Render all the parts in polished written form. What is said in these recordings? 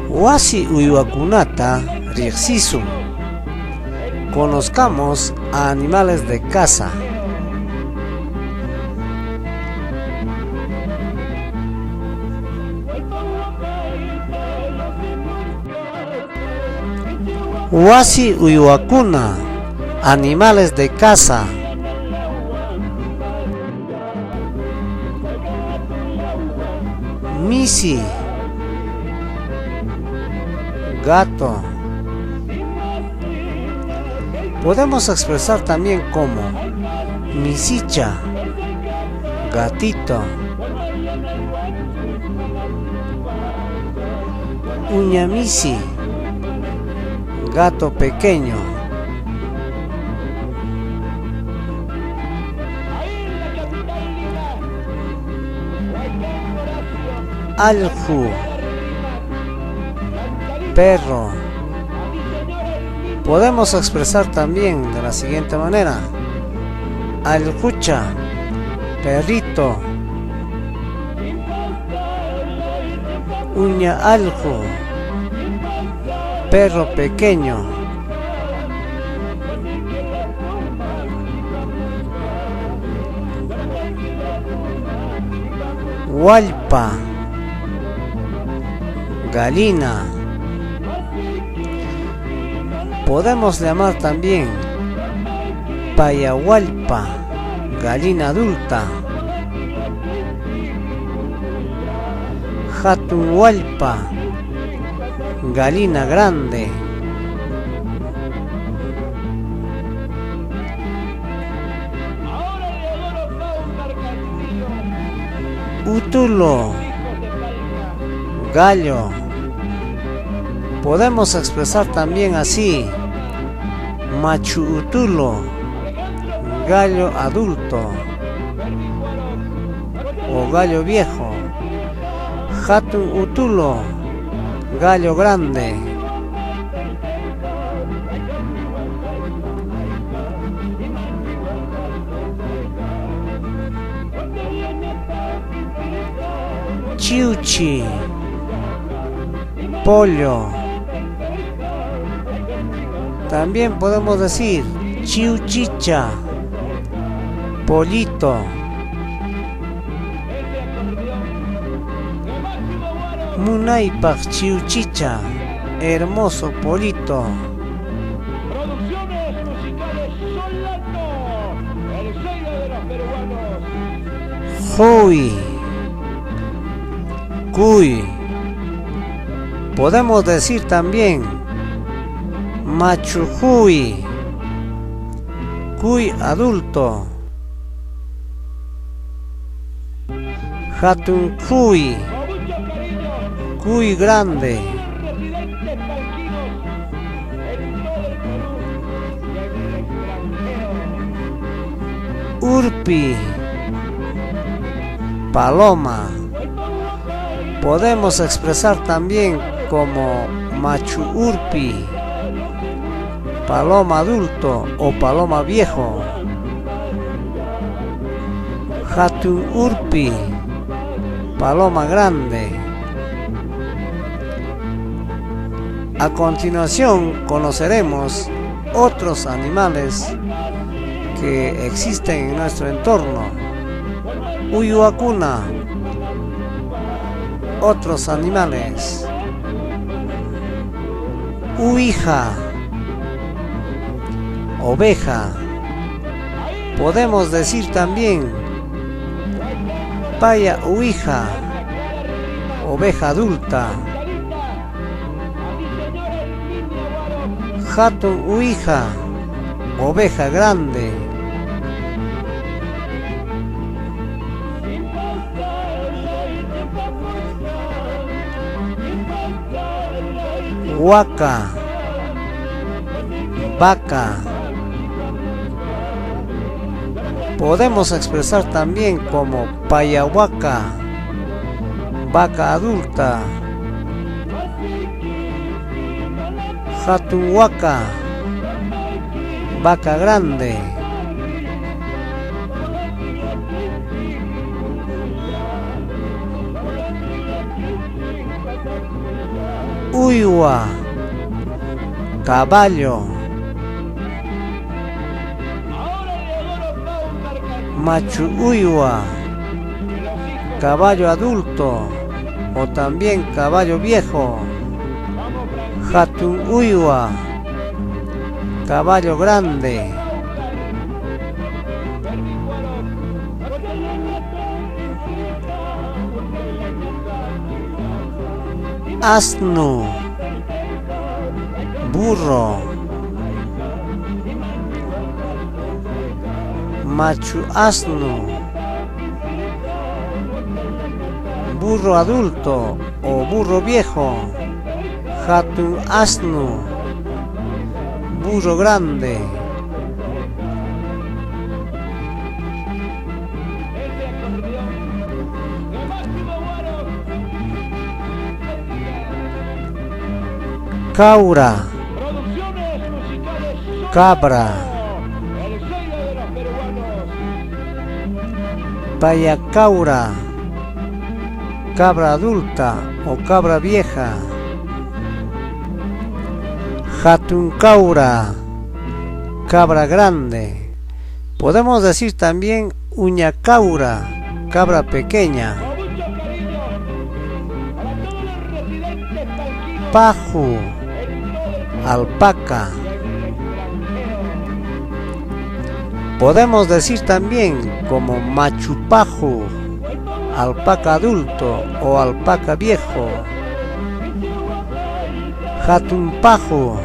Wasi uywakunata riqsisun. Conozcamos a animales de casa. Wasi uywakuna, animales de casa. Misi, gato. Podemos expresar también como misicha, gatito. Uñamisi, gato pequeño. Alju, perro. Podemos expresar también de la siguiente manera: aljucha, perrito. Uña alju, perro pequeño. Hualpa, gallina. Podemos llamar también payahualpa, gallina adulta. Hatunhualpa, gallina grande. Utulo, gallo. Podemos expresar también así: machu utulo, gallo adulto o gallo viejo. Hatun utulo, gallo grande. Chiuchi, pollo. También podemos decir chiuchicha, pollito. Munaypaq chiuchicha, hermoso pollito. Producciones musicales Solano, el sello de los peruanos. Hui, cuy. Podemos decir también machujuy, cuy adulto. Hatun cuy, cuy grande. Urpi, paloma. Podemos expresar también como machu urpi, paloma adulto o paloma viejo. Hatun urpi, paloma grande. A continuación conoceremos otros animales que existen en nuestro entorno. Uywakuna, otros animales. Uija, oveja. Podemos decir también paya uija, oveja adulta. Hatun uija, oveja grande. Huaca, vaca. Podemos expresar también como payahuaca, vaca adulta. Hatunhuaca, vaca grande. Uywa, caballo. Machu Uywa, caballo adulto o también caballo viejo. Hatun Uywa, caballo grande. Asnu, burro. Machu asnu, burro adulto o burro viejo. Hatun asnu, burro grande. Caura, cabra. Payacaura, cabra adulta o cabra vieja. Hatuncaura, cabra grande. Podemos decir también uñacaura, cabra pequeña. Paju, alpaca. Podemos decir también como machupaju, alpaca adulto o alpaca viejo. Hatunpaju,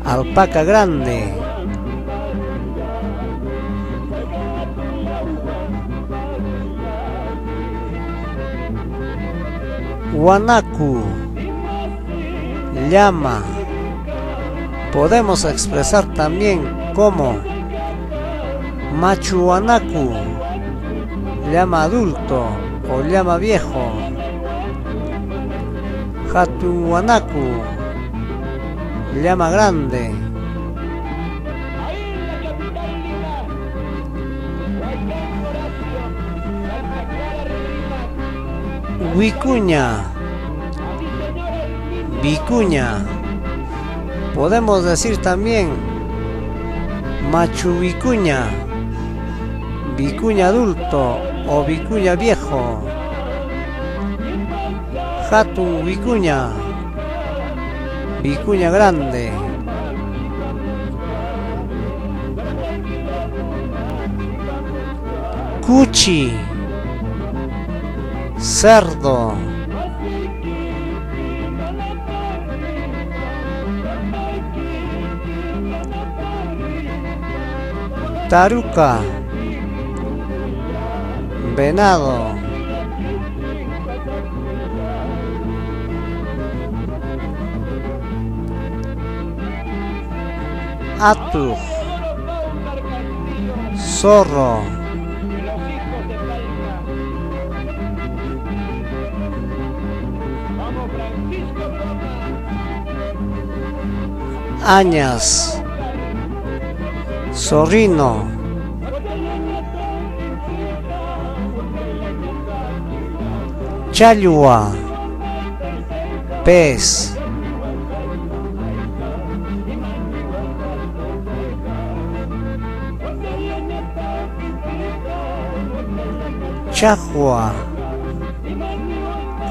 alpaca grande. Guanacu, llama. Podemos expresar también como machuanacu, llama adulto o llama viejo. Hatunguanacu, llama grande. Vicuña, vicuña. Podemos decir también machu vicuña, vicuña adulto o vicuña viejo. Hatun vicuña, vicuña grande. Cuchi, cerdo. Taruca, venado. Atu, zorro. Añas, zorrino. Chayua, pez. Chajua,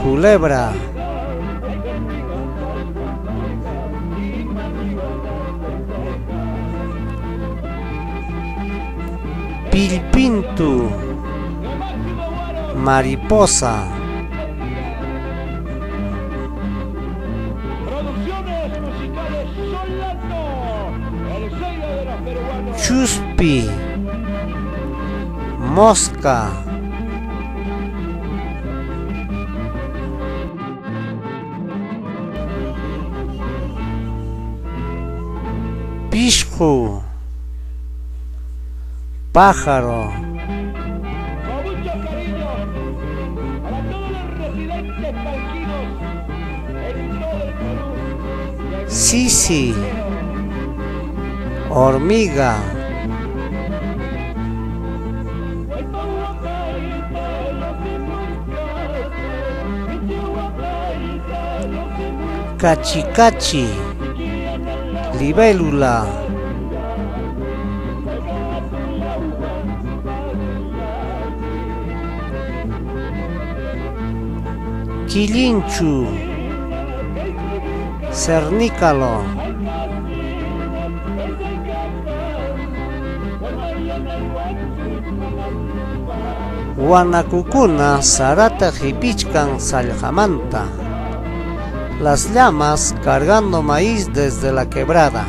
culebra. Pilpintu, mariposa. Chuspi, mosca. Pishju, pájaro. Sisi, hormiga. cachicachi, libélula, quilinchu, cernícalo, Guanacucuna sarata hipichkan sallhamanta, las llamas cargando maíz desde la quebrada.